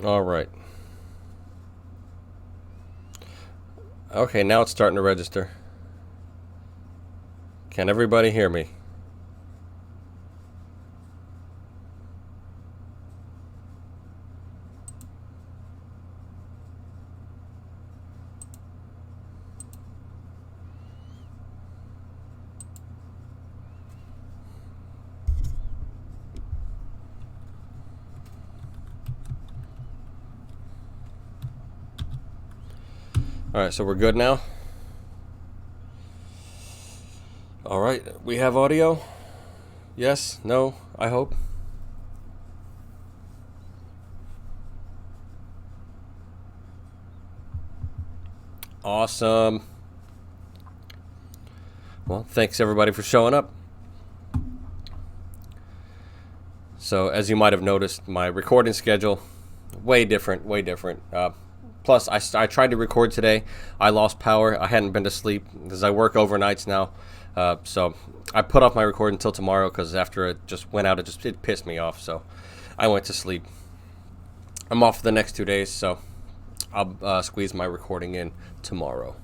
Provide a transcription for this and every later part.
All right. Okay, now it's starting to register. Can everybody hear me? All right, so we're good now. All right, we have audio. Yes, no, I hope. Awesome. Well, thanks everybody for showing up. So, as you might have noticed, my recording schedule, way different, way different. Plus, I tried to record today. I lost power. I hadn't been to sleep because I work overnights now. So I put off my recording until tomorrow because after it just went out, it pissed me off. So I went to sleep. I'm off for the next 2 days, so I'll squeeze my recording in tomorrow.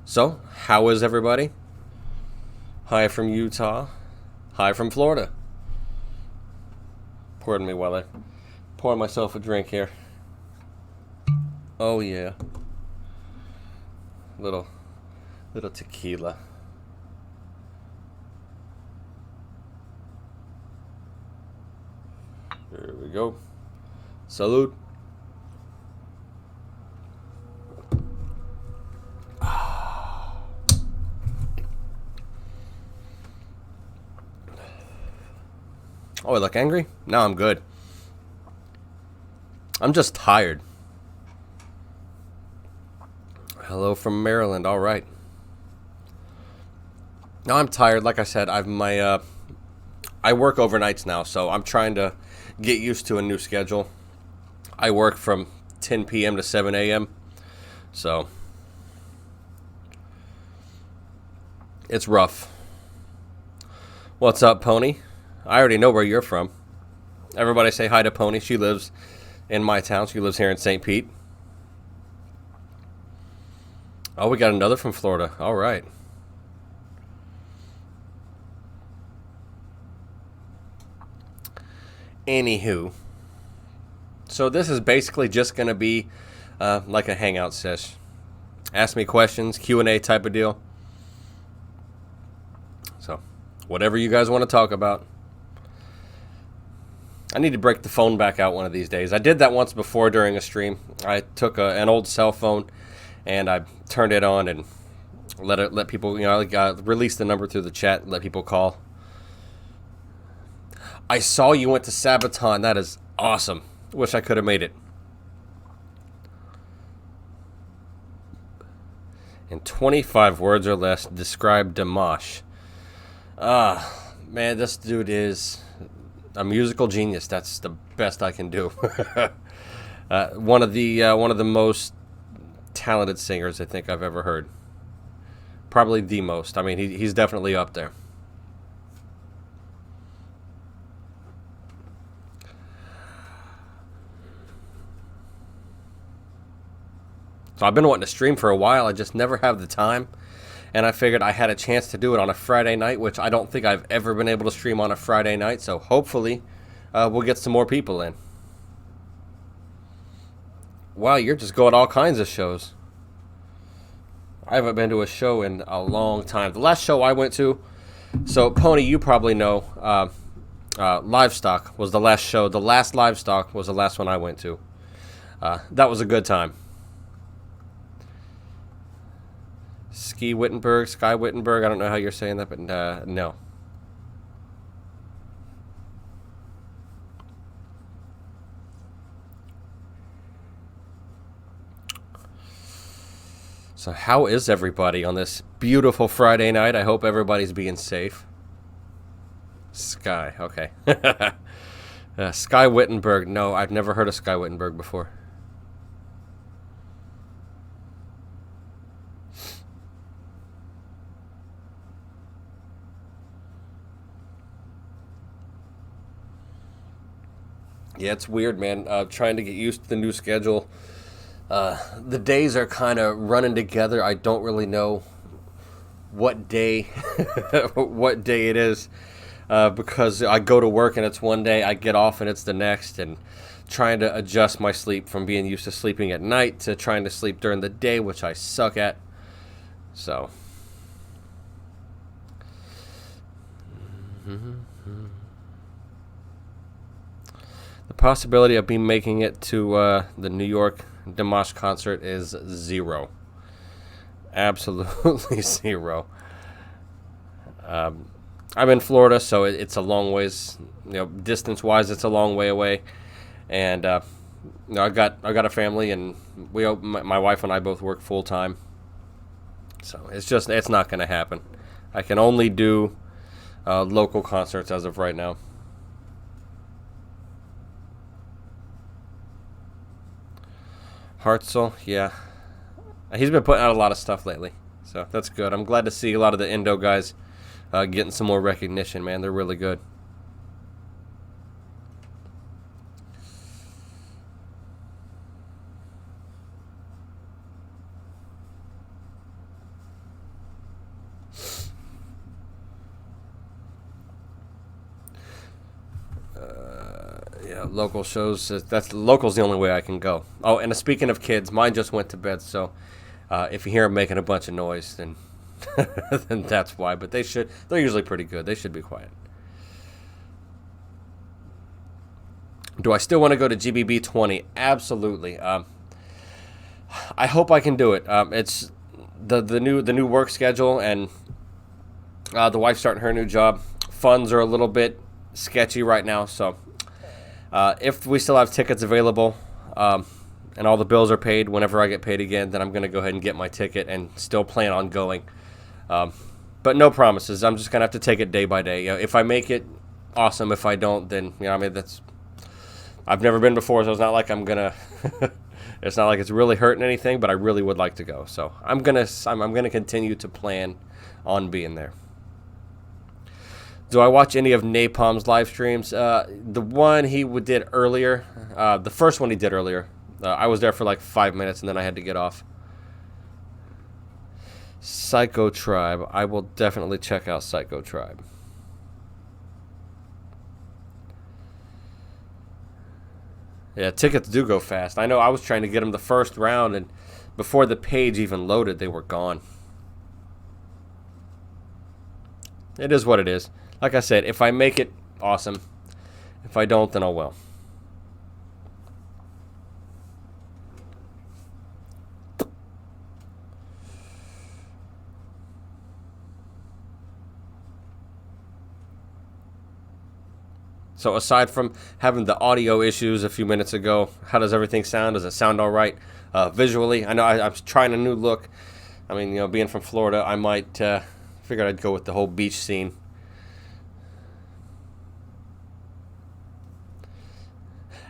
So, how is everybody? Hi from Utah. Hi from Florida. Pardon me while I pour myself a drink here. Oh yeah. Little tequila. There we go. Salute. Oh, I look angry? No, I'm good. I'm just tired. Hello from Maryland. All right. No, I'm tired. Like I said, I work overnights now, so I'm trying to get used to a new schedule. I work from 10 p.m. to 7 a.m. So it's rough. What's up, Pony? I already know where you're from. Everybody say hi to Pony. She lives in my town. She lives here in St. Pete. Oh, we got another from Florida. All right. Anywho. So this is basically just going to be like a hangout sesh. Ask me questions, Q&A type of deal. So, whatever you guys want to talk about. I need to break the phone back out one of these days. I did that once before during a stream. I took an old cell phone and I turned it on and let people, release the number through the chat and let people call. I saw you went to Sabaton. That is awesome. Wish I could have made it. In 25 words or less, describe Dimash. Man, this dude is a musical genius. That's the best I can do. One of the most talented singers I think I've ever heard. Probably the most. I mean, he's definitely up there. So I've been wanting to stream for a while. I just never have the time. And I figured I had a chance to do it on a Friday night, which I don't think I've ever been able to stream on a Friday night. So hopefully we'll get some more people in. Wow, you're just going to all kinds of shows. I haven't been to a show in a long time. The last show I went to, so Pony, you probably know, Livestock was the last show. The last Livestock was the last one I went to. That was a good time. Sky Wittenberg. I don't know how you're saying that, but no. So how is everybody on this beautiful Friday night? I hope everybody's being safe. Sky, okay. Sky Wittenberg. No, I've never heard of Sky Wittenberg before. Yeah, it's weird, man. Trying to get used to the new schedule. The days are kind of running together. I don't really know what day, what day it is, because I go to work and it's one day, I get off and it's the next, and trying to adjust my sleep from being used to sleeping at night to trying to sleep during the day, which I suck at. So. The possibility of me making it to the New York Dimash concert is zero. Absolutely zero. I'm in Florida, so it's a long ways. Distance-wise, it's a long way away, and I got a family, and my wife and I both work full time. So it's not going to happen. I can only do local concerts as of right now. Hartzell, yeah. He's been putting out a lot of stuff lately, so that's good. I'm glad to see a lot of the Indo guys getting some more recognition, man. They're really good. Yeah, local shows. Local's the only way I can go. Oh, and speaking of kids, mine just went to bed. So if you hear them making a bunch of noise, then then that's why. But they're usually pretty good. They should be quiet. Do I still want to go to GBB 20? Absolutely. I hope I can do it. It's the new work schedule, and the wife's starting her new job. Funds are a little bit sketchy right now, so if we still have tickets available and all the bills are paid whenever I get paid again, then I'm going to go ahead and get my ticket and still plan on going. But no promises. I'm just going to have to take it day by day. If I make it, awesome. If I don't, then I've never been before, so it's not like I'm going to it's not like it's really hurting anything, but I really would like to go. So I'm going to continue to plan on being there. Do I watch any of Napalm's live streams? The one he did earlier, the first one he did earlier, I was there for like 5 minutes and then I had to get off. Psycho Tribe. I will definitely check out Psycho Tribe. Yeah, tickets do go fast. I know I was trying to get them the first round, and before the page even loaded, they were gone. It is what it is. Like I said, if I make it, awesome. If I don't, then oh well. So aside from having the audio issues a few minutes ago, how does everything sound? Does it sound all right visually? I know I'm trying a new look. I mean, being from Florida, I might figured I'd go with the whole beach scene.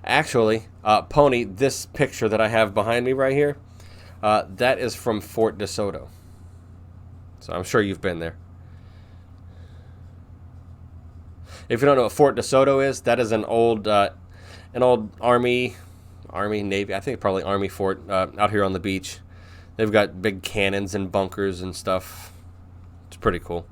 Actually, Pony, this picture that I have behind me right here, that is from Fort DeSoto. So I'm sure you've been there. If you don't know what Fort DeSoto is, that is an old Army, Navy, I think probably Army fort out here on the beach. They've got big cannons and bunkers and stuff. It's pretty cool.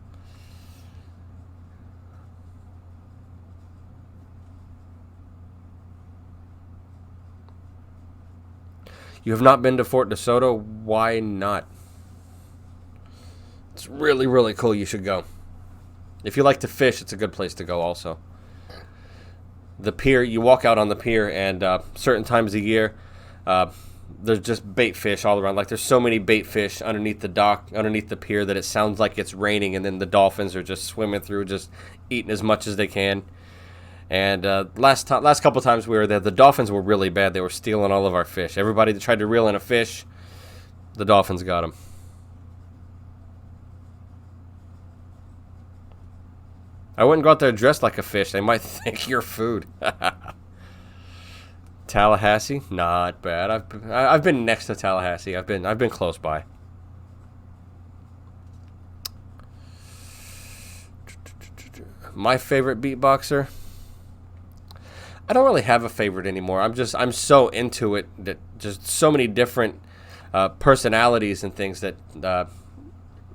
You have not been to Fort DeSoto? Why not? It's really, really cool. You should go. If you like to fish, it's a good place to go also. The pier, you walk out on the pier, and certain times of year, there's just bait fish all around. Like, there's so many bait fish underneath the dock, underneath the pier, that it sounds like it's raining, and then the dolphins are just swimming through, just eating as much as they can. And last couple times we were there, the dolphins were really bad. They were stealing all of our fish. Everybody that tried to reel in a fish, the dolphins got them. I wouldn't go out there dressed like a fish. They might think you're food. Tallahassee, not bad. I've been next to Tallahassee. I've been close by. My favorite beatboxer. I don't really have a favorite anymore. I'm so into it that just so many different personalities and things that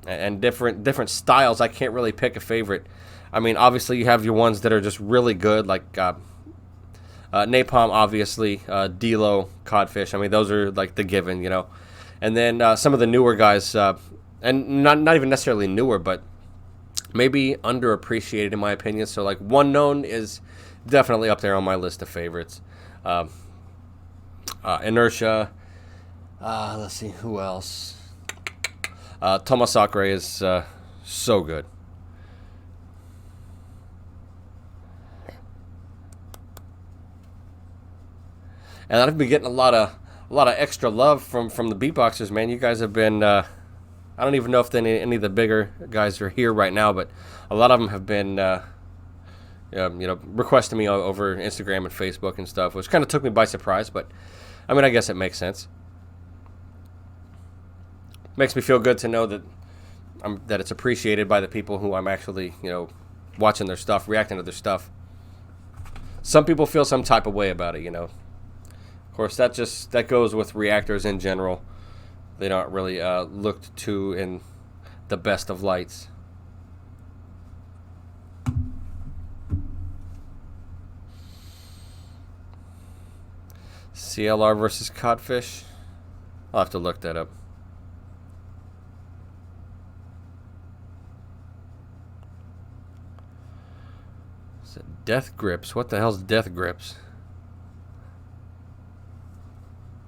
and different styles. I can't really pick a favorite. I mean, obviously you have your ones that are just really good, like Napalm, obviously, D-Lo, Codfish. I mean, those are like the given, you know. And then some of the newer guys, and not even necessarily newer, but maybe underappreciated in my opinion. So like One Known is definitely up there on my list of favorites. Inertia. Let's see who else. Thomas Sakura is so good. And I've been getting a lot of extra love from the beatboxers, man. You guys have been. I don't even know if any of the bigger guys are here right now, but a lot of them have been, requesting me over Instagram and Facebook and stuff, which kind of took me by surprise. But I mean, I guess it makes sense. Makes me feel good to know that that it's appreciated by the people who I'm actually, watching their stuff, reacting to their stuff. Some people feel some type of way about it, Of course, that goes with reactors in general. They don't really looked to in the best of lights. CLR versus Codfish. I'll have to look that up. Is it Death Grips? What the hell's Death Grips?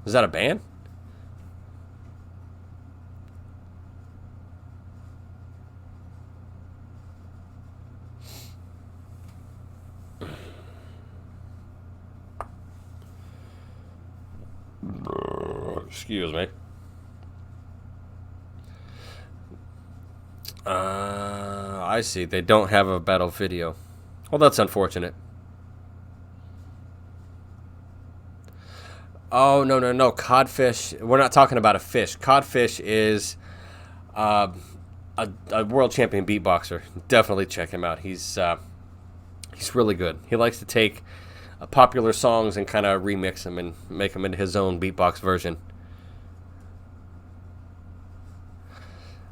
Is that a band? Excuse me. I see. They don't have a battle video. Well, that's unfortunate. Oh, no. Codfish. We're not talking about a fish. Codfish is a world champion beatboxer. Definitely check him out. He's really good. He likes to take popular songs and kind of remix them and make them into his own beatbox version.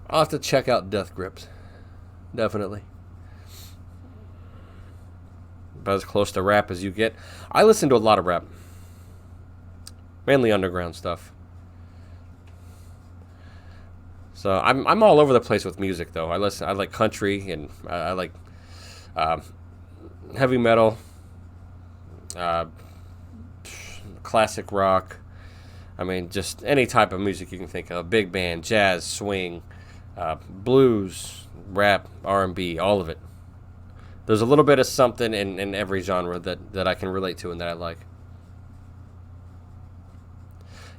I'll have to check out Death Grips. Definitely. About as close to rap as you get. I listen to a lot of rap. Mainly underground stuff. So I'm all over the place with music, though. I like country, and I like heavy metal, classic rock. I mean, just any type of music you can think of. Big band, jazz, swing, blues, rap, R&B, all of it. There's a little bit of something in every genre that I can relate to and that I like.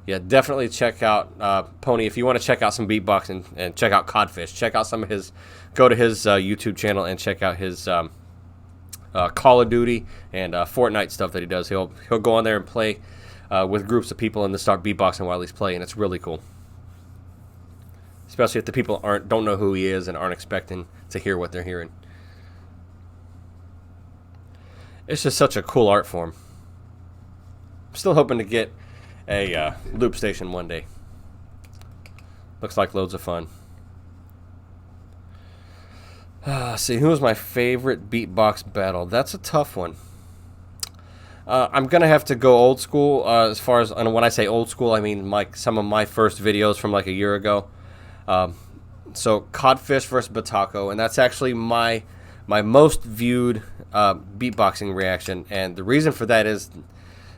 Yeah, definitely check out Pony. If you want to check out some beatboxing and check out Codfish, check out some of his, go to his YouTube channel and check out his Call of Duty and Fortnite stuff that he does. He'll go on there and play with groups of people and then start beatboxing while he's playing. It's really cool. Especially if the people don't know who he is and aren't expecting to hear what they're hearing. It's just such a cool art form. I'm still hoping to get a loop station one day. Looks like loads of fun. See, who was my favorite beatbox battle? That's a tough one. I'm gonna have to go old school as far as, and when I say old school, I mean some of my first videos from like a year ago. So Codfish versus Batako, and that's actually my most viewed beatboxing reaction, and the reason for that is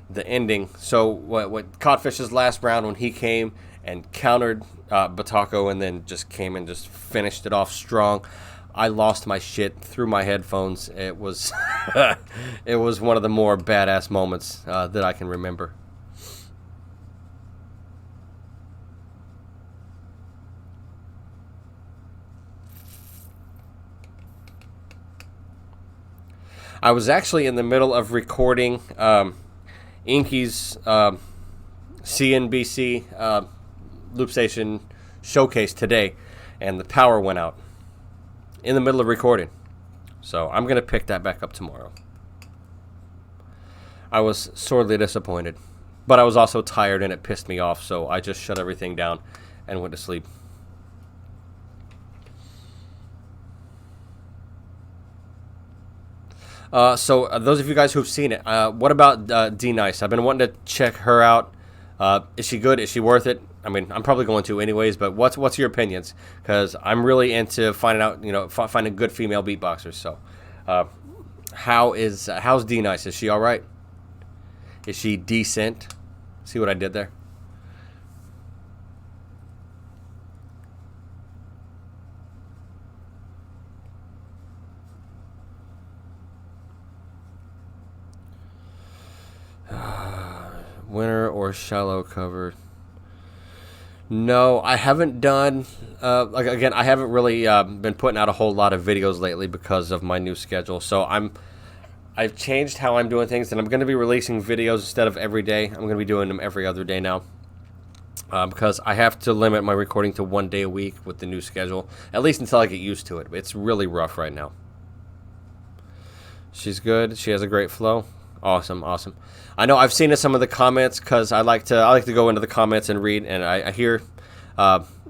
the ending. So what Codfish's last round, when he came and countered Batako and then just came and just finished it off strong, I lost my shit through my headphones. It was it was one of the more badass moments that I can remember. I was actually in the middle of recording Inky's CNBC loop station showcase today, and the power went out in the middle of recording. So I'm going to pick that back up tomorrow. I was sorely disappointed. But I was also tired and it pissed me off, so I just shut everything down and went to sleep. So those of you guys who've seen it, what about D-Nice? I've been wanting to check her out. Is she good? Is she worth it? I mean, I'm probably going to anyways, but what's your opinions? Because I'm really into finding out, finding good female beatboxers. So, how's D-Nice? Is she all right? Is she decent? See what I did there? Winter or shallow cover? No, I haven't done. Like again, I haven't really been putting out a whole lot of videos lately because of my new schedule. So I've changed how I'm doing things, and I'm going to be releasing videos instead of every day. I'm going to be doing them every other day now. Because I have to limit my recording to 1 day a week with the new schedule, at least until I get used to it. It's really rough right now. She's good. She has a great flow. Awesome, awesome. I know I've seen in some of the comments because I like to go into the comments and read, and I hear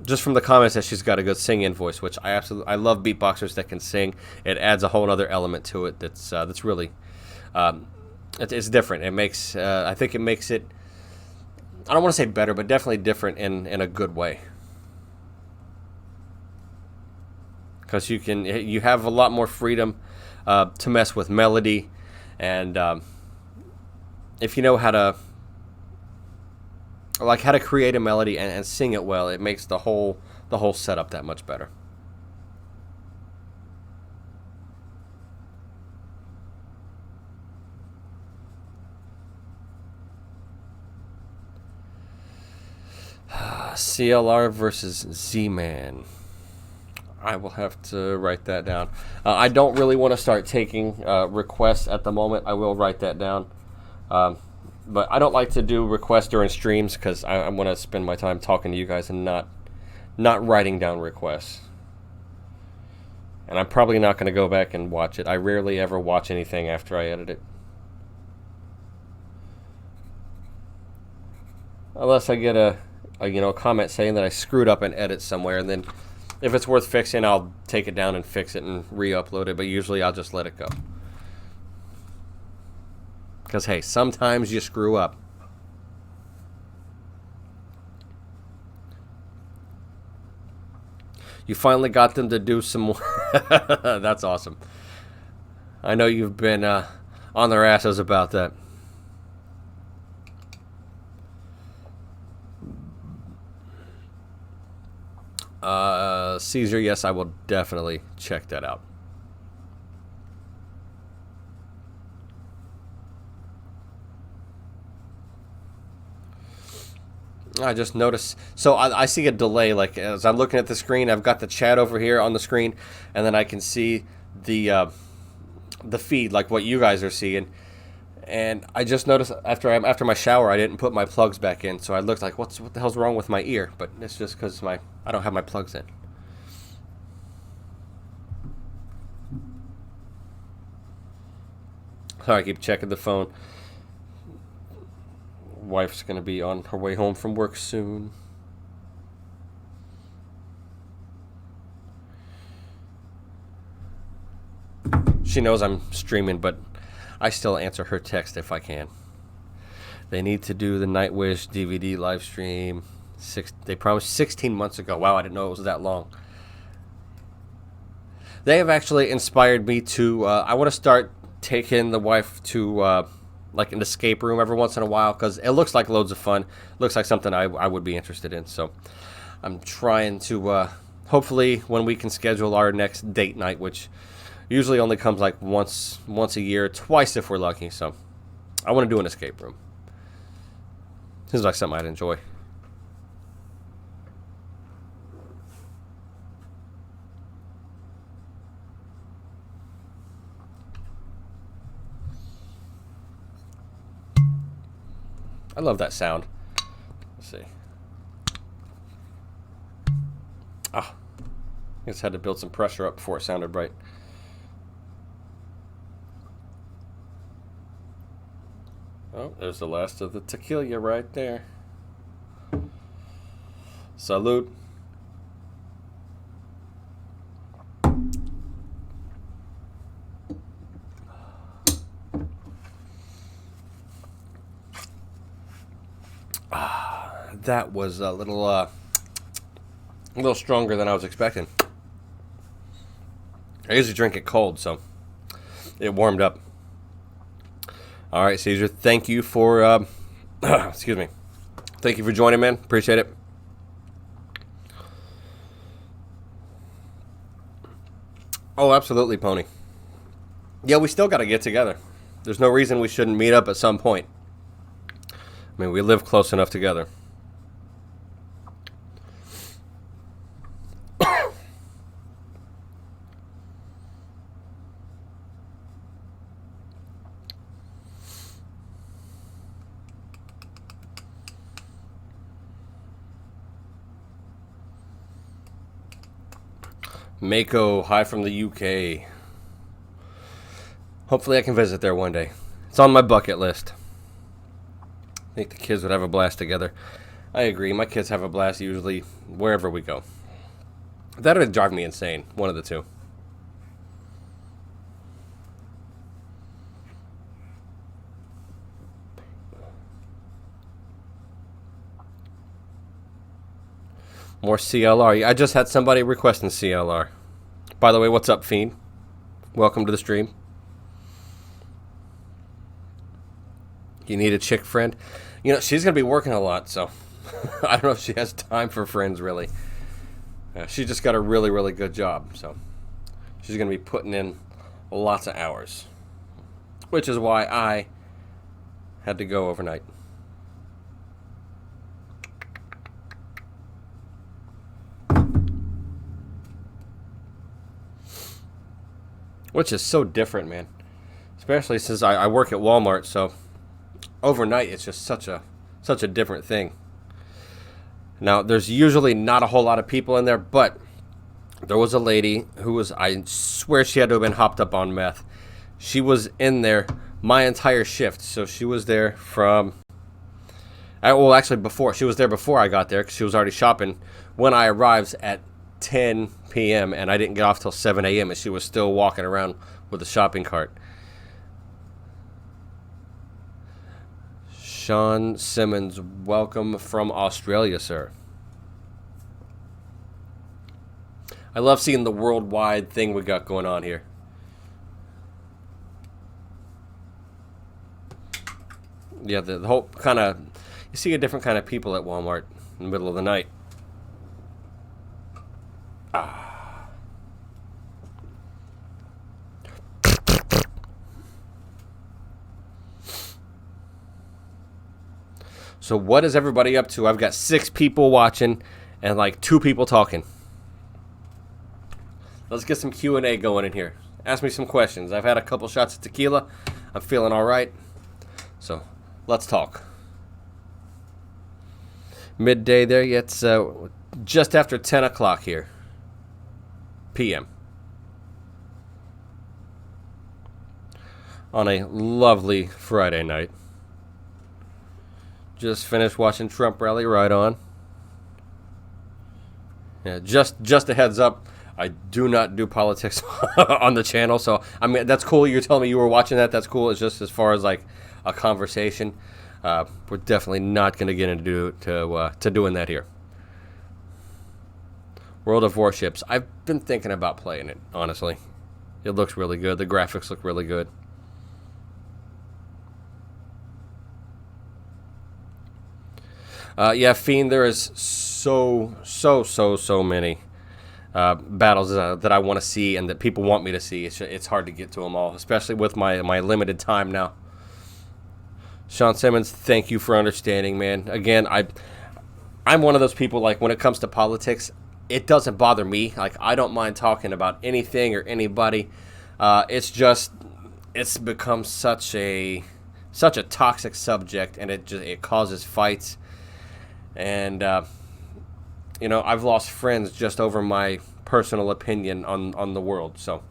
just from the comments that she's got a good singing voice, which I love beatboxers that can sing. It adds a whole other element to it that's really it's different. It makes I think it makes it, I don't want to say better, but definitely different in a good way. Because you have a lot more freedom to mess with melody, and if you know how to create a melody and sing it well, it makes the whole setup that much better. CLR versus Z-Man. I will have to write that down. I don't really want to start taking requests at the moment. I will write that down. But I don't like to do requests during streams because I want to spend my time talking to you guys and not writing down requests. And I'm probably not going to go back and watch it. I rarely ever watch anything after I edit it. Unless I get a comment saying that I screwed up an edit somewhere, and then if it's worth fixing, I'll take it down and fix it and re-upload it, but usually I'll just let it go. Because, hey, sometimes you screw up. You finally got them to do some more. That's awesome. I know you've been on their asses about that. Caesar, yes, I will definitely check that out. I just noticed, so I see a delay, like as I'm looking at the screen, I've got the chat over here on the screen, and then I can see the feed, like what you guys are seeing. And I just noticed after my shower, I didn't put my plugs back in, so I looked like, what the hell's wrong with my ear? But it's just because I don't have my plugs in. Sorry, I keep checking the phone. Wife's gonna be on her way home from work soon. She knows I'm streaming, but I still answer her text if I can. They need to do the Nightwish DVD live stream. They promised 16 months ago. Wow, I didn't know it was that long. They have actually inspired me to. I want to start taking the wife to like an escape room every once in a while, because it looks like loads of fun. Looks like something I would be interested in. So I'm trying to hopefully when we can schedule our next date night, which usually only comes like once a year, twice if we're lucky. So I want to do an escape room. Seems like something I'd enjoy. I love that sound. Let's see. I just had to build some pressure up before it sounded right. There's the last of the tequila right there. Salute. That was a little stronger than I was expecting. I usually drink it cold, so it warmed up. All right, Caesar, thank you for excuse me. Thank you for joining, man. Appreciate it. Oh, absolutely, Pony. Yeah, we still got to get together. There's no reason we shouldn't meet up at some point. I mean, we live close enough together. Mako, hi from the UK. Hopefully I can visit there one day. It's on my bucket list. I think the kids would have a blast together. I agree. My kids have a blast usually wherever we go. That would drive me insane. One of the two. More CLR. I just had somebody requesting CLR. By the way, what's up, Fiend? Welcome to the stream. You need a chick friend? You know, she's going to be working a lot, so I don't know if she has time for friends, really. She just got a really, really good job, so she's going to be putting in lots of hours, which is why I had to go overnight. Which is so different, man. Especially since I work at Walmart, so overnight it's just such a different thing. Now, there's usually not a whole lot of people in there, but there was a lady who was, I swear she had to have been hopped up on meth. She was in there my entire shift, so she was there from, well, actually before. She was there before I got there because she was already shopping when I arrived at 10 p.m. and I didn't get off till 7 a.m. and she was still walking around with a shopping cart. Sean Simmons, welcome from Australia, sir. I love seeing the worldwide thing we got going on here. Yeah, the whole kind of, you see a different kind of people at Walmart in the middle of the night. So what is everybody up to? I've got 6 people watching and like 2 people talking. Let's get some Q&A going in here. Ask me some questions. I've had a couple shots of tequila. I'm feeling all right. So let's talk. Midday there. Yeah, it's just after 10 o'clock here. p.m. on a lovely Friday night. Just finished watching Trump rally. Right on. Yeah, just a heads up, I do not do politics on the channel, so I mean that's cool. You're telling me you were watching that. That's cool. It's just as far as like a conversation, we're definitely not going to get into to doing that here. World of Warships. I've been thinking about playing it. Honestly, it looks really good. The graphics look really good. Yeah, Fiend, there is so many battles that I want to see and that people want me to see. It's hard to get to them all, especially with my limited time now. Sean Simmons, thank you for understanding, man. Again, I'm one of those people, like, when it comes to politics, it doesn't bother me. Like, I don't mind talking about anything or anybody. It's become such a toxic subject, and it causes fights. And, I've lost friends just over my personal opinion on the world. So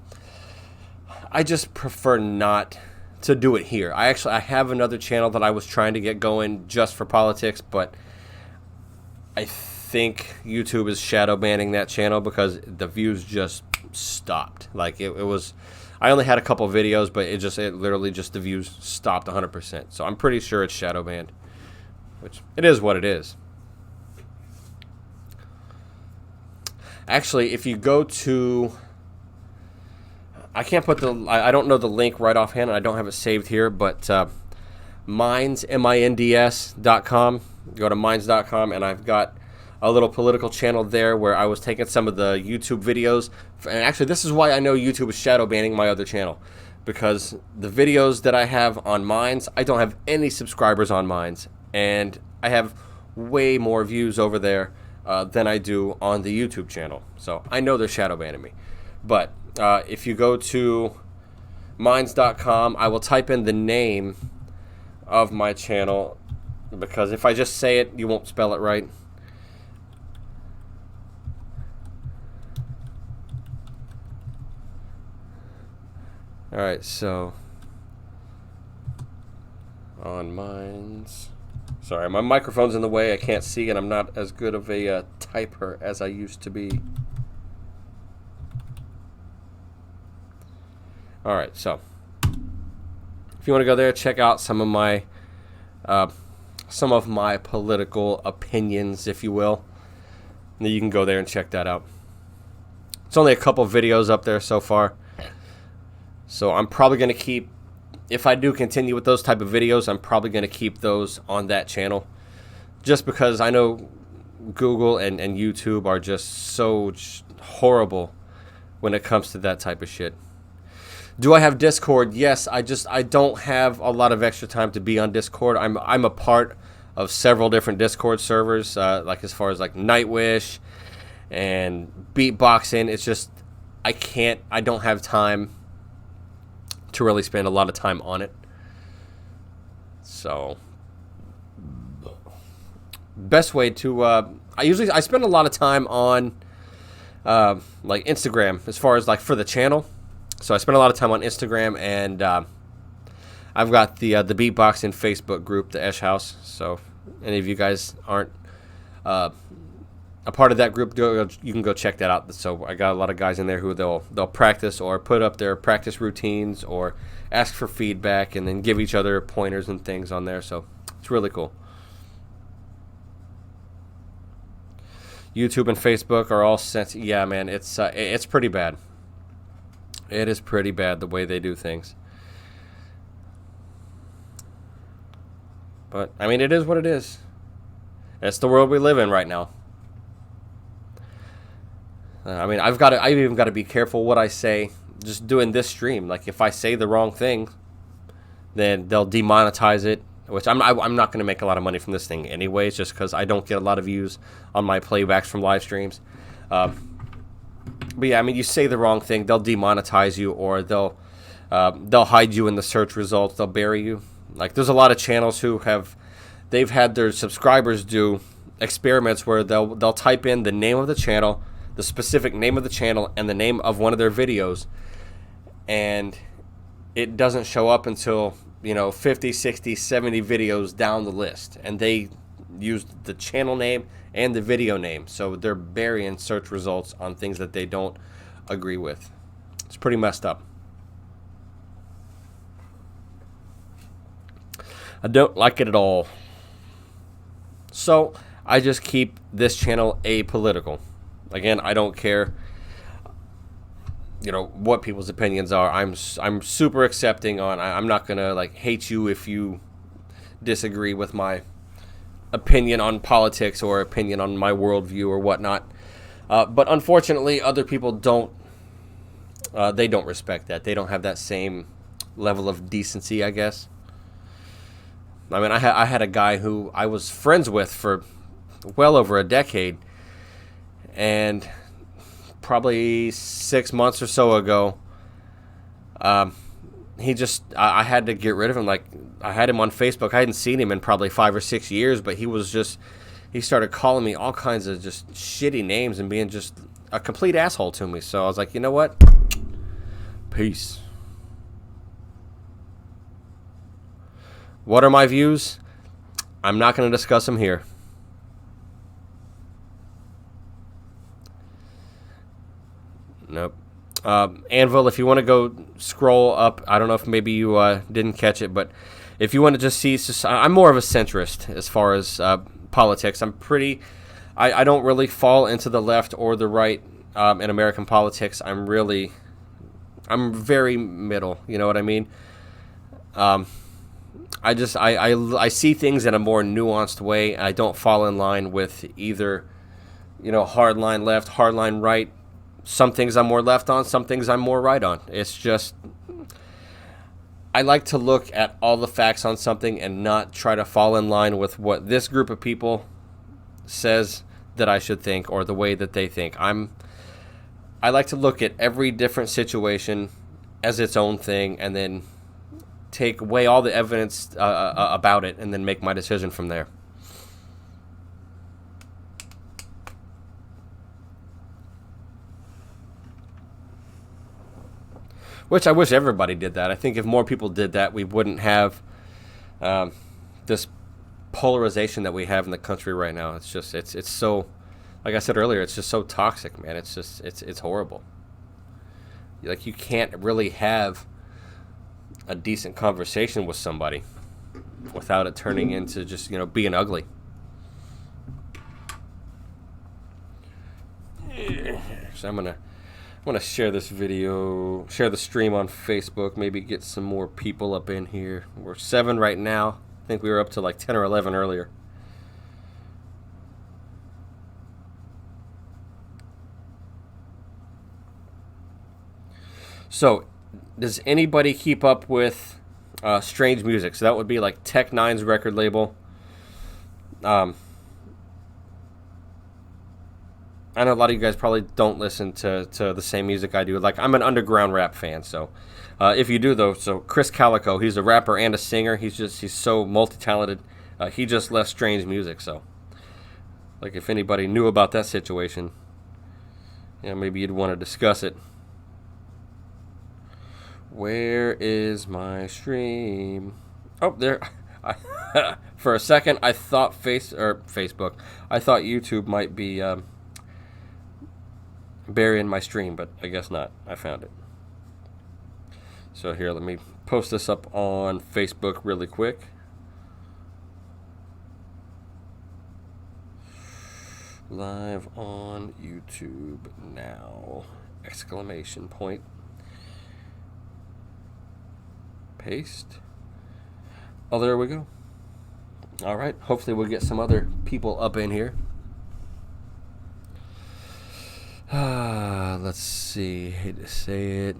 I just prefer not to do it here. I have another channel that I was trying to get going just for politics, but I think YouTube is shadow banning that channel because the views just stopped. Like it was, I only had a couple videos, but it literally just the views stopped 100%. So I'm pretty sure it's shadow banned, which it is what it is. Actually, if you go to, I can't put I don't know the link right offhand, and I don't have it saved here, but Minds, minds.com. Go to minds.com, and I've got a little political channel there where I was taking some of the YouTube videos. And actually, this is why I know YouTube is shadow banning my other channel, because the videos that I have on Minds, I don't have any subscribers on Minds, and I have way more views over there than I do on the YouTube channel. So I know they're shadow banning me. But if you go to minds.com, I will type in the name of my channel, because if I just say it, you won't spell it right. Alright, so on Minds. Sorry, my microphone's in the way. I can't see, and I'm not as good of a typer as I used to be. Alright, so if you want to go there, check out some of my political opinions, if you will. And you can go there and check that out. It's only a couple videos up there so far. So I'm probably going to keep, if I do continue with those type of videos, I'm probably going to keep those on that channel. Just because I know Google and YouTube are just so horrible when it comes to that type of shit. Do I have Discord? Yes, I don't have a lot of extra time to be on Discord. I'm a part of several different Discord servers, like as far as like Nightwish and Beatboxing. It's just I don't have time to really spend a lot of time on it. So best way to I spend a lot of time on like Instagram as far as like for the channel. So I spend a lot of time on Instagram, and I've got the Beatboxing Facebook group, the Esh House. So any of you guys aren't a part of that group, you can go check that out. So I got a lot of guys in there who they'll practice or put up their practice routines or ask for feedback and then give each other pointers and things on there. So it's really cool. YouTube and Facebook are all sent. Yeah, man, it's pretty bad. It is pretty bad the way they do things. But I mean, it is what it is. It's the world we live in right now. I mean, I've even got to be careful what I say just doing this stream. Like if I say the wrong thing, then they'll demonetize it, which I'm not going to make a lot of money from this thing anyways, just because I don't get a lot of views on my playbacks from live streams. But yeah, I mean, you say the wrong thing, they'll demonetize you, or they'll hide you in the search results. They'll bury you. Like there's a lot of channels who they've had their subscribers do experiments where they'll type in the name of the channel, the specific name of the channel, and the name of one of their videos, and it doesn't show up until 50, 60, 70 videos down the list, and they used the channel name and the video name, so they're burying search results on things that they don't agree with. It's pretty messed up. I don't like it at all. So I just keep this channel apolitical. Again, I don't care what people's opinions are. I'm super accepting on. I'm not gonna like hate you if you disagree with my opinion on politics or opinion on my worldview or whatnot. But unfortunately, other people don't. They don't respect that. They don't have that same level of decency, I guess. I mean, I had a guy who I was friends with for well over a decade, and probably 6 months or so ago, I had to get rid of him. Like, I had him on Facebook. I hadn't seen him in probably 5 or 6 years, but he started calling me all kinds of just shitty names and being just a complete asshole to me. So I was like, you know what? Peace. What are my views? I'm not going to discuss them here. Nope. Anvil, if you want to go scroll up, I don't know if maybe you didn't catch it, but if you want to just see, I'm more of a centrist as far as politics. I don't really fall into the left or the right in American politics. I'm very middle. You know what I mean? I see things in a more nuanced way. I don't fall in line with either, hardline left, hardline right. Some things I'm more left on, some things I'm more right on. It's just, I like to look at all the facts on something and not try to fall in line with what this group of people says that I should think or the way that they think. I like to look at every different situation as its own thing and then weigh all the evidence about it and then make my decision from there. Which I wish everybody did that. I think if more people did that, we wouldn't have this polarization that we have in the country right now. It's just, it's so, like I said earlier, it's just so toxic, man. It's just, it's horrible. Like, you can't really have a decent conversation with somebody without it turning into just, being ugly. So I'm gonna share this video, share the stream on Facebook, maybe get some more people up in here. We're 7 right now. I think we were up to like 10 or 11 earlier. So, does anybody keep up with Strange Music? So that would be like Tech Nine's record label. I know a lot of you guys probably don't listen to the same music I do. Like, I'm an underground rap fan, so if you do, though, so Chris Calico, he's a rapper and a singer. He's so multi-talented. He just left Strange Music, so like, if anybody knew about that situation, maybe you'd want to discuss it. Where is my stream? Oh, there. For a second, I thought Facebook. I thought YouTube might be burying my stream, but I guess not. I found it. So here, let me post this up on Facebook really quick. Live on YouTube now! Exclamation point. Paste. Oh, there we go. All right. Hopefully we'll get some other people up in here. Let's see. Hate to say it.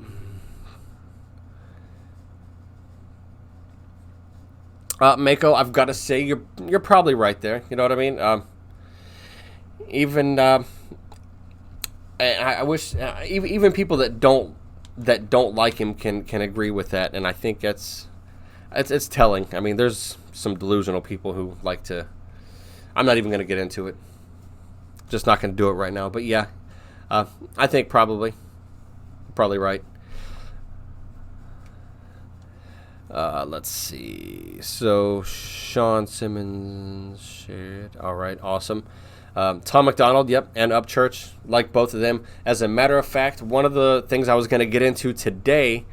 Mako, I've got to say you're probably right there. You know what I mean? I wish even people that don't like him can agree with that, and I think it's telling. I mean, there's some delusional people who like to. I'm not even going to get into it. Just not going to do it right now. But yeah, I think probably right. Let's see. So Sean Simmons shared. All right, awesome. Tom McDonald, yep, and Upchurch, like both of them. As a matter of fact, one of the things I was going to get into today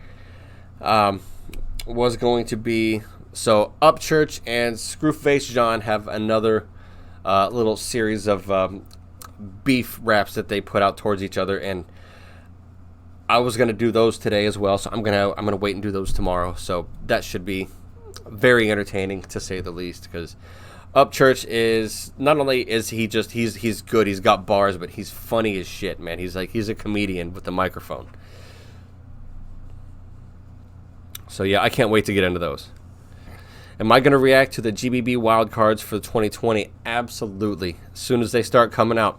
was going to be, so Upchurch and Screwface John have another little series of beef raps that they put out towards each other, and I was going to do those today as well, so I'm gonna wait and do those tomorrow. So that should be very entertaining, to say the least, because Upchurch is, not only is he just, he's good, he's got bars, but he's funny as shit, man. He's a comedian with the microphone. So yeah, I can't wait to get into those. Am I going to react to the GBB wildcards for 2020? Absolutely. As soon as they start coming out.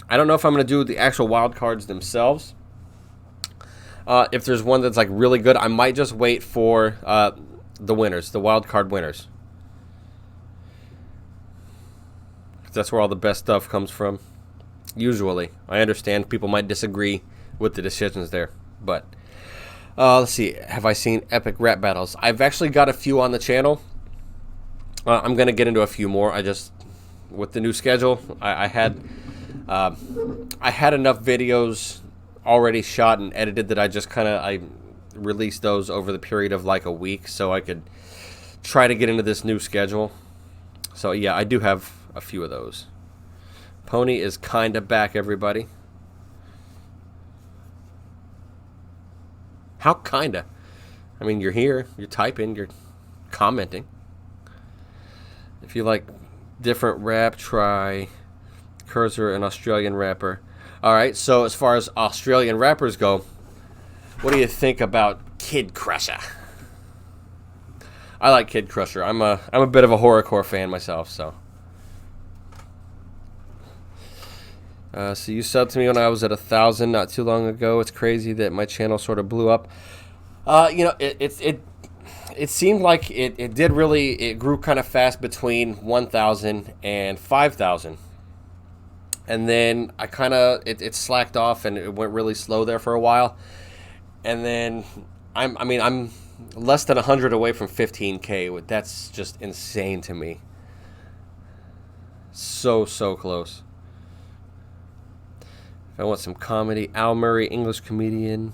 I don't know if I'm going to do the actual wildcards themselves. If there's one that's like really good, I might just wait for the winners, the wild card winners. That's where all the best stuff comes from. Usually. I understand people might disagree with the decisions there. But let's see. Have I seen epic rap battles? I've actually got a few on the channel. I'm gonna get into a few more. I just, with the new schedule, I had enough videos already shot and edited that I released those over the period of like a week, so I could try to get into this new schedule. So yeah, I do have a few of those. Pony is kinda back, everybody. How kinda? I mean, you're here, you're typing, you're commenting. If you like different rap, try Cursor, an Australian rapper. Alright, so as far as Australian rappers go, what do you think about Kid Crusher? I like Kid Crusher. I'm a bit of a horrorcore fan myself, so. So you subbed to me when I was at 1,000 not too long ago. It's crazy that my channel sort of blew up. You know, it seemed like it did really, it grew kind of fast between 1,000 and 5,000. And then I kind of, it slacked off and it went really slow there for a while. And then, I'm less than 100 away from 15K. That's just insane to me. So close. If I want some comedy, Al Murray, English comedian.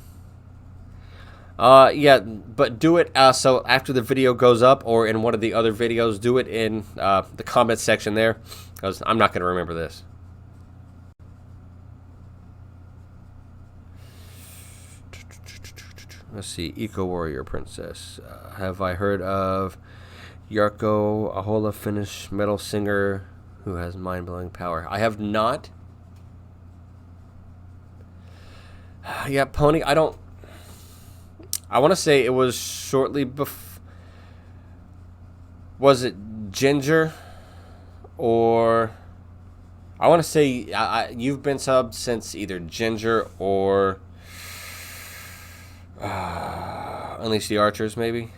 Yeah, but do it so after the video goes up or in one of the other videos, do it in the comment section there, because I'm not going to remember this. Let's see, Eco Warrior Princess. Have I heard of Yarko, a Ahola Finnish metal singer who has mind-blowing power? I have not. Yeah, Pony, I want to say it was shortly before. Was it Ginger? Or I want to say you've been subbed since either Ginger or Unleash the Archers, maybe.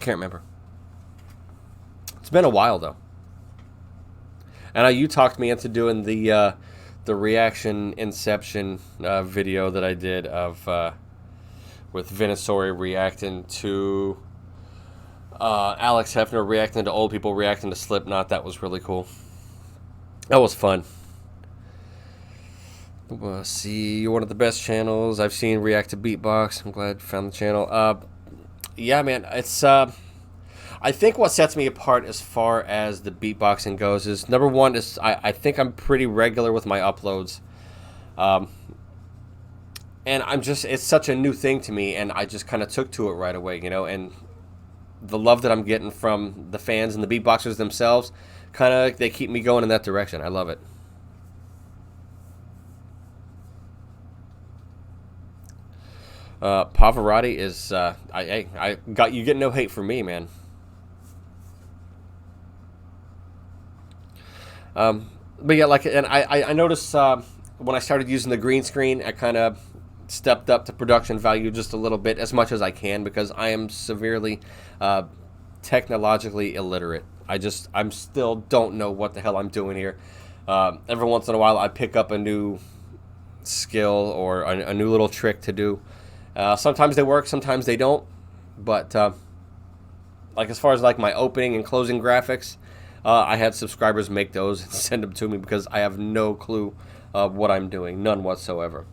Can't remember. It's been a while though. And you talked me into doing the reaction Inception video that I did of with Venisori reacting to Alex Hefner reacting to old people reacting to Slipknot. That was really cool. That was fun. See, you're one of the best channels I've seen react to Beatbox. I'm glad you found the channel. Yeah, man, it's I think what sets me apart as far as the beatboxing goes is, number one, is I think I'm pretty regular with my uploads. And it's such a new thing to me, and I just kind of took to it right away, you know, and the love that I'm getting from the fans and the beatboxers themselves, kind of, they keep me going in that direction. I love it. Pavarotti is, I got, you get no hate from me, man. But yeah, like, and I noticed when I started using the green screen, I kind of stepped up to production value just a little bit, as much as I can, because I am severely technologically illiterate. I'm still don't know what the hell I'm doing here. Every once in a while, I pick up a new skill or a new little trick to do. Sometimes they work, sometimes they don't. But like, as far as like my opening and closing graphics, I had subscribers make those and send them to me, because I have no clue what I'm doing, none whatsoever.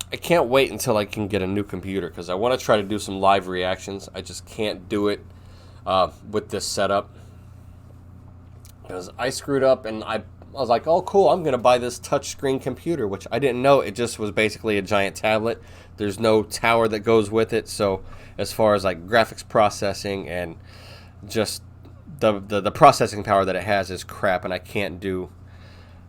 I can't wait until I can get a new computer, because I want to try to do some live reactions. I just can't do it with this setup, because I screwed up and I was like, oh cool, I'm gonna buy this touchscreen computer, which I didn't know it just was basically a giant tablet. There's no tower that goes with it, so as far as like graphics processing and just the processing power that it has is crap, and I can't do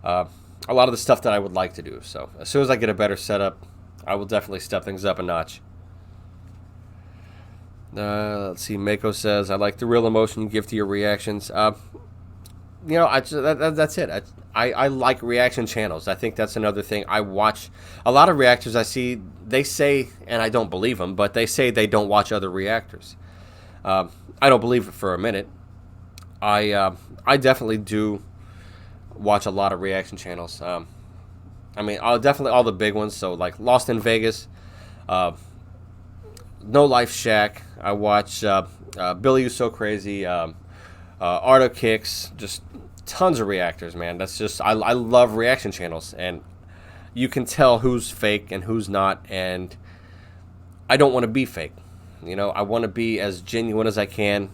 a lot of the stuff that I would like to do. So as soon as I get a better setup, I will definitely step things up a notch. Let's see, Mako says, I like the real emotion you give to your reactions. that's it. I like reaction channels. I think that's another thing. I watch a lot of reactors. I see they say, and I don't believe them, but they say they don't watch other reactors. I don't believe it for a minute. I definitely do watch a lot of reaction channels. I mean, I'll definitely all the big ones. So like Lost in Vegas, No Life Shack. I watch Billy You So Crazy, Arto Kicks, just tons of reactors, man. That's just I love reaction channels, and you can tell who's fake and who's not. And I don't want to be fake. I want to be as genuine as I can.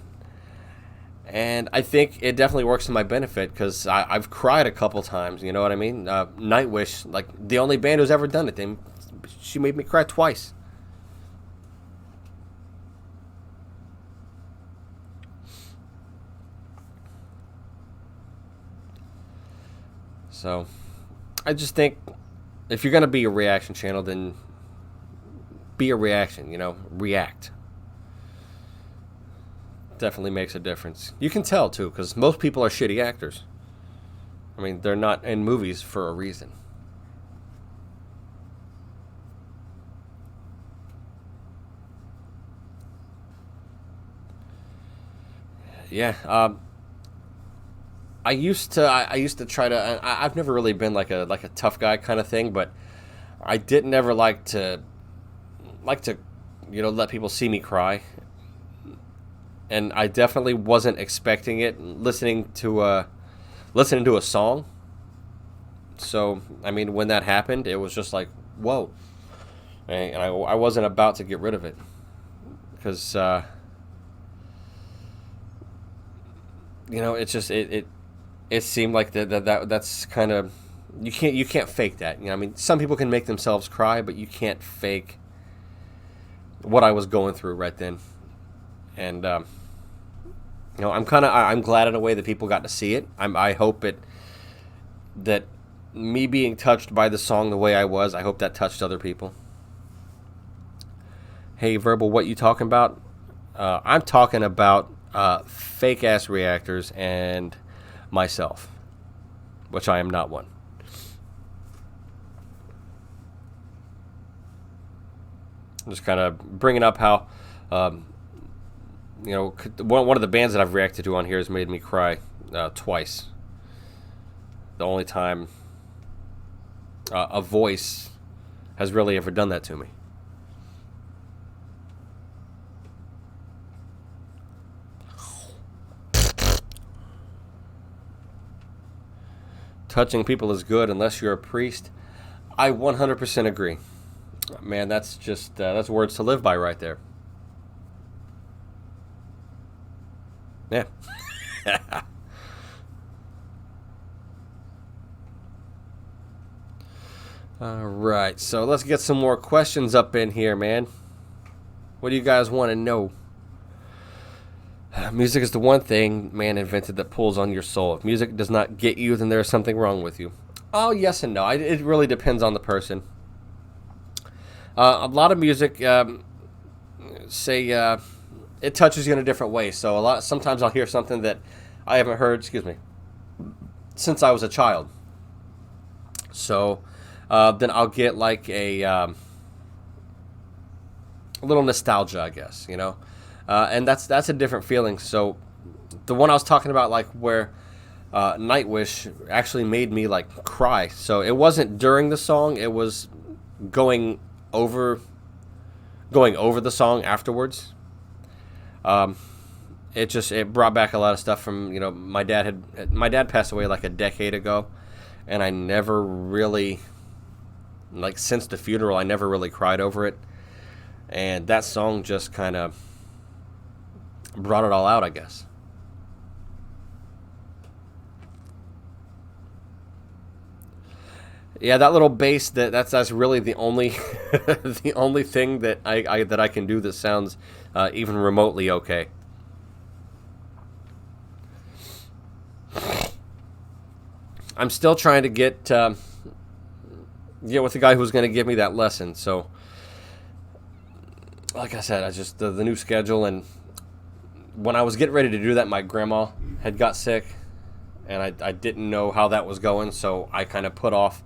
And I think it definitely works to my benefit because I've cried a couple times. You know what I mean? Nightwish, like the only band who's ever done it, she made me cry twice. So I just think if you're going to be a reaction channel, then be a reaction, react. Definitely makes a difference. You can tell too, because most people are shitty actors. I mean, they're not in movies for a reason. Yeah, I used to try to. I've never really been like a tough guy kind of thing, but I didn't ever like to let people see me cry. And I definitely wasn't expecting it listening to a song. So I mean, when that happened, it was just like, whoa, and I wasn't about to get rid of it because it's just it seemed like that's kind of you can't fake that. I mean, some people can make themselves cry, but you can't fake what I was going through right then. And I'm glad in a way that people got to see it. I hope that me being touched by the song the way I was, I hope that touched other people. Hey, Verbal, what you talking about? I'm talking about fake ass reactors and myself, which I am not one. I'm just kind of bringing up how. One of the bands that I've reacted to on here has made me cry twice. The only time a voice has really ever done that to me. Touching people is good unless you're a priest. I 100% agree. Man, that's just that's words to live by right there. Yeah. All right, so let's get some more questions up in here, man. What do you guys want to know? Music is the one thing man invented that pulls on your soul. If music does not get you, then there's something wrong with you. Oh, yes and no. It really depends on the person. A lot of music, it touches you in a different way. So sometimes I'll hear something that I haven't heard, since I was a child. So then I'll get like a little nostalgia, I guess, and that's a different feeling. So the one I was talking about, like where Nightwish actually made me like cry. So it wasn't during the song; it was going over the song afterwards. It brought back a lot of stuff from my dad passed away like a decade ago, and I never really since the funeral I never really cried over it, and that song just kind of brought it all out, I guess. Yeah, that little bass that's really the only the only thing that I can do that sounds even remotely okay. I'm still trying to get with the guy who's going to give me that lesson. So, like I said, I just the new schedule, and when I was getting ready to do that, my grandma had got sick, and I didn't know how that was going, so I kind of put off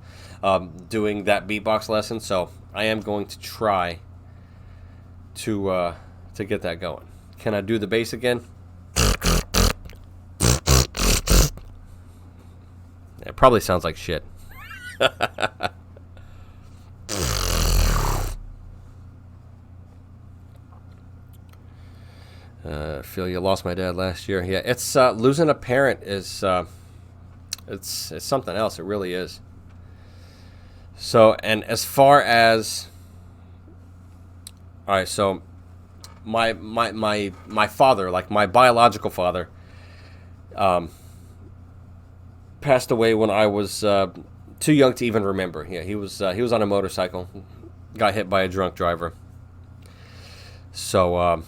doing that beatbox lesson. So I am going to try to get that going. Can I do the bass again? It probably sounds like shit. Feel you lost my dad last year. Yeah, it's losing a parent is it's something else. It really is. So, and as far as, all right, so my father, like my biological father, passed away when I was too young to even remember. Yeah, he was on a motorcycle, got hit by a drunk driver. So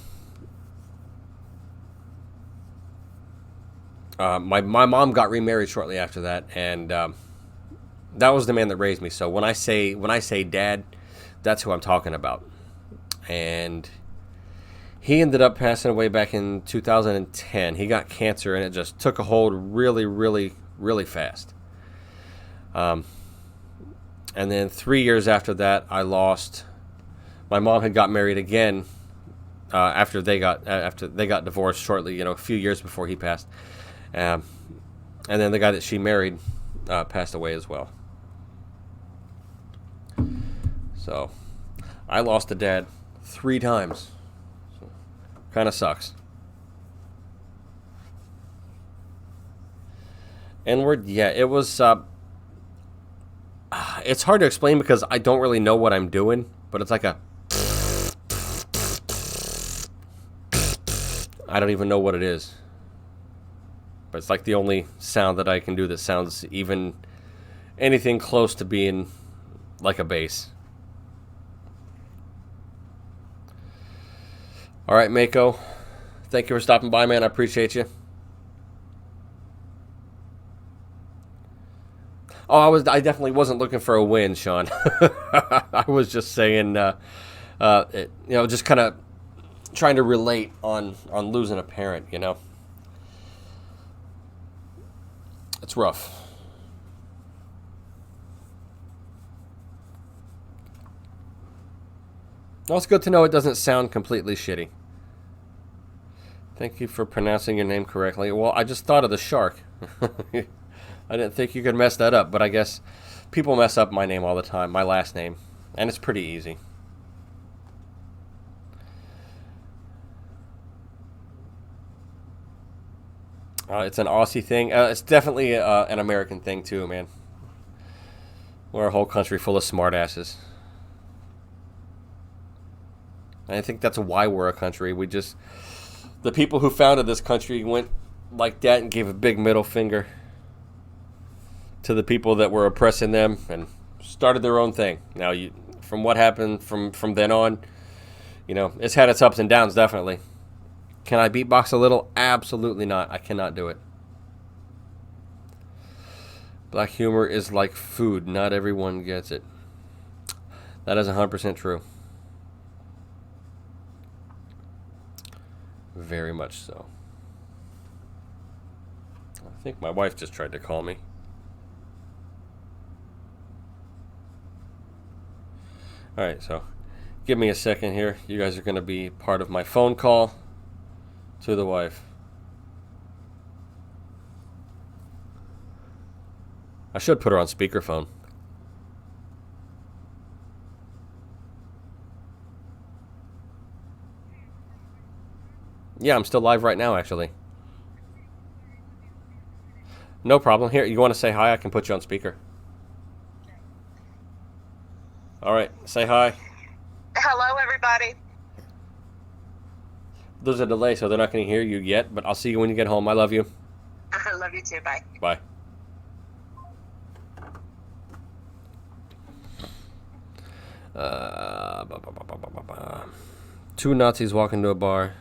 my mom got remarried shortly after that, and that was the man that raised me. So when I say dad, that's who I'm talking about. And he ended up passing away back in 2010. He got cancer, and it just took a hold really, really, really fast. And then 3 years after that, I lost. My mom had got married again after they got divorced shortly, a few years before he passed. And then the guy that she married passed away as well. So I lost a dad 3 times. So, kind of sucks. Inward, yeah, it was. It's hard to explain because I don't really know what I'm doing, but it's like a. I don't even know what it is. But it's like the only sound that I can do that sounds even anything close to being like a bass. All right, Mako. Thank you for stopping by, man. I appreciate you. Oh, I definitely wasn't looking for a win, Sean. I was just saying, just kind of trying to relate on losing a parent, It's rough. Well, it's good to know it doesn't sound completely shitty. Thank you for pronouncing your name correctly. Well, I just thought of the shark. I didn't think you could mess that up, but I guess people mess up my name all the time, my last name, and it's pretty easy. It's an Aussie thing. It's definitely an American thing too, man. We're a whole country full of smartasses. And I think that's why we're a country. The people who founded this country went like that and gave a big middle finger to the people that were oppressing them and started their own thing. Now, from what happened from then on, it's had its ups and downs, definitely. Can I beatbox a little? Absolutely not. I cannot do it. Black humor is like food. Not everyone gets it. That is 100% true. Very much so. I think my wife just tried to call me. Alright, so give me a second here. You guys are going to be part of my phone call to the wife. I should put her on speakerphone. Yeah, I'm still live right now, actually. No problem. Here, you want to say hi? I can put you on speaker. All right, say hi. Hello, everybody. There's a delay, so they're not going to hear you yet, but I'll see you when you get home. I love you. I love you too. Bye. Bye. Two Nazis walk into a bar.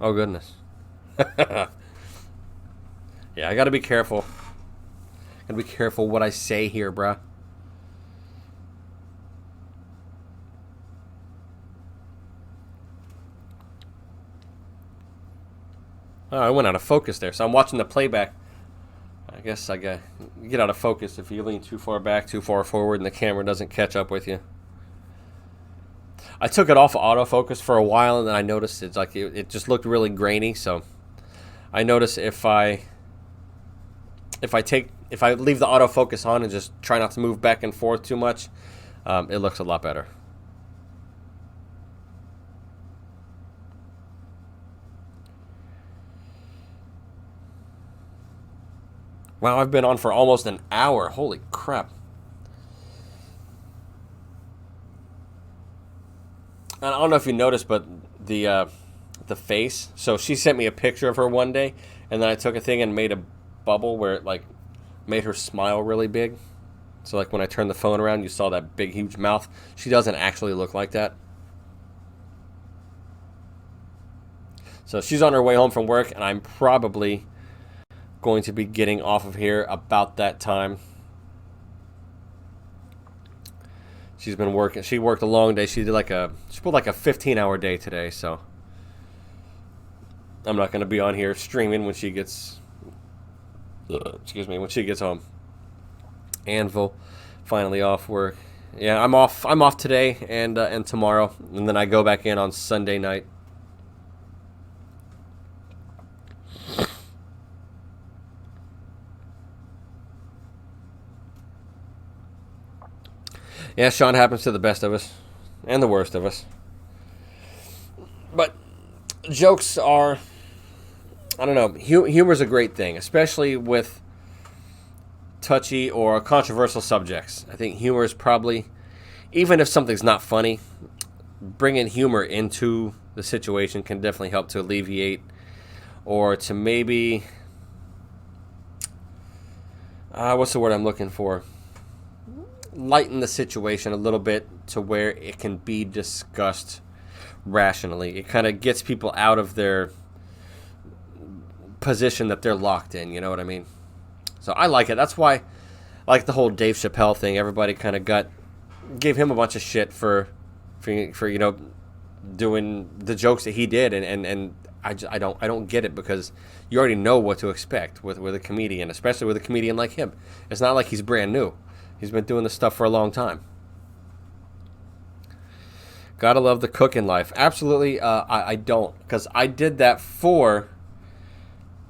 Oh, goodness. Yeah, I gotta be careful. Gotta be careful what I say here, bruh. Oh, I went out of focus there, so I'm watching the playback. I guess I get you get out of focus if you lean too far back, too far forward, and the camera doesn't catch up with you. I took it off of autofocus for a while, and then I noticed it's like it just looked really grainy. So I notice if I leave the autofocus on and just try not to move back and forth too much, it looks a lot better. Wow, I've been on for almost an hour. Holy crap. I don't know if you noticed, but the face. So she sent me a picture of her one day, and then I took a thing and made a bubble where it like made her smile really big. So like when I turned the phone around, you saw that big, huge mouth. She doesn't actually look like that. So she's on her way home from work, and I'm probably going to be getting off of here about that time. She's been working. She worked a long day. She pulled like a 15-hour day today. So I'm not going to be on here streaming when she gets. When she gets home. Anvil, finally off work. Yeah, I'm off. I'm off today and tomorrow, and then I go back in on Sunday night. Yeah, Sean, happens to the best of us and the worst of us. But jokes are, I don't know, humor's a great thing, especially with touchy or controversial subjects. I think humor is probably, even if something's not funny, bringing humor into the situation can definitely help to alleviate or to maybe, what's the word I'm looking for? Lighten the situation a little bit to where it can be discussed rationally. It kind of gets people out of their position that they're locked in, you know what I mean? So I like it. That's why I like the whole Dave Chappelle thing. Everybody kind of gave him a bunch of shit for you know, doing the jokes that he did, and I don't get it, because you already know what to expect with a comedian, especially with a comedian like him. It's not like he's brand new. He's been doing this stuff for a long time. Gotta love the cooking life. Absolutely, I don't, because I did that for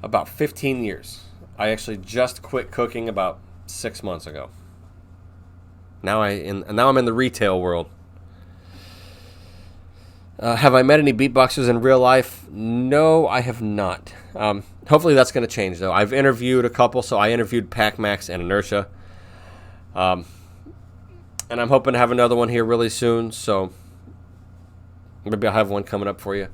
about 15 years. I actually just quit cooking about 6 months ago. Now I'm in the retail world. Have I met any beatboxers in real life? No, I have not. Hopefully that's going to change, though. I've interviewed a couple, so I interviewed Pac Max and Inertia. And I'm hoping to have another one here really soon, so maybe I'll have one coming up for you.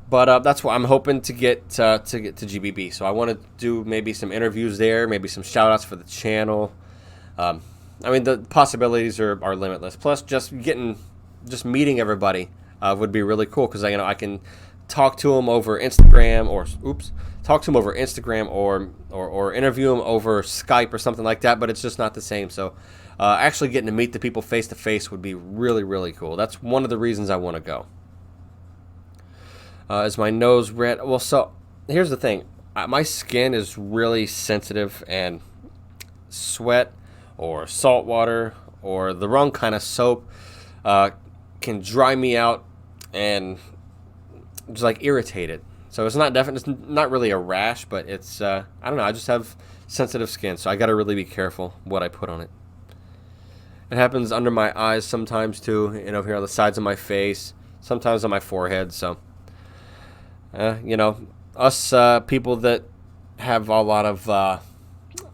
But that's what I'm hoping to get to GBB. So I want to do maybe some interviews there, maybe some shout-outs for the channel. I mean, the possibilities are limitless. Plus, just meeting everybody would be really cool, because I can talk to them over Instagram or interview them over Skype or something like that, but it's just not the same. So actually getting to meet the people face to face would be really, really cool. That's one of the reasons I want to go. Is my nose red? Well, so here's the thing. My skin is really sensitive, and sweat or salt water or the wrong kind of soap can dry me out and just like irritate it. So it's not really a rash, but it's I don't know. I just have sensitive skin, so I got to really be careful what I put on it. It happens under my eyes sometimes too, here on the sides of my face, sometimes on my forehead. So us people that have a lot of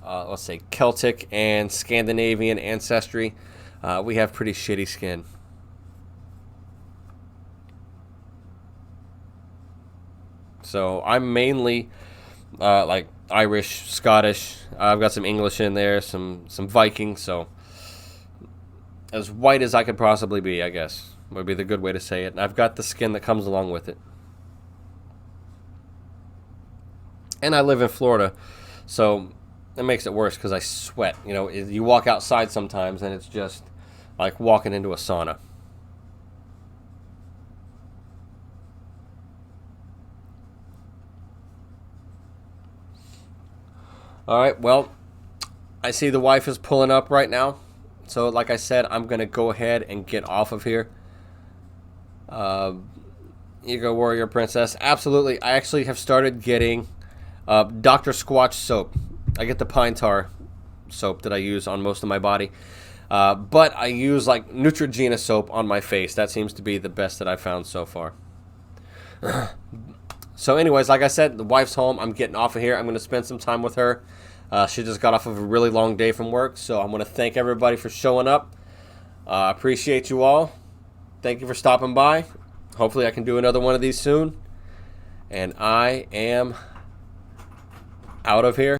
let's say Celtic and Scandinavian ancestry, we have pretty shitty skin. So I'm mainly like Irish, Scottish. I've got some English in there, some Viking. So as white as I could possibly be, I guess, would be the good way to say it. And I've got the skin that comes along with it. And I live in Florida, so it makes it worse because I sweat. You walk outside sometimes, and it's just like walking into a sauna. All right, well, I see the wife is pulling up right now. So, like I said, I'm going to go ahead and get off of here. Ego Warrior Princess. Absolutely. I actually have started getting Dr. Squatch soap. I get the pine tar soap that I use on most of my body. But I use like Neutrogena soap on my face. That seems to be the best that I've found so far. So anyways, like I said, the wife's home. I'm getting off of here. I'm going to spend some time with her. She just got off of a really long day from work. So I'm going to thank everybody for showing up. Appreciate you all. Thank you for stopping by. Hopefully I can do another one of these soon. And I am out of here.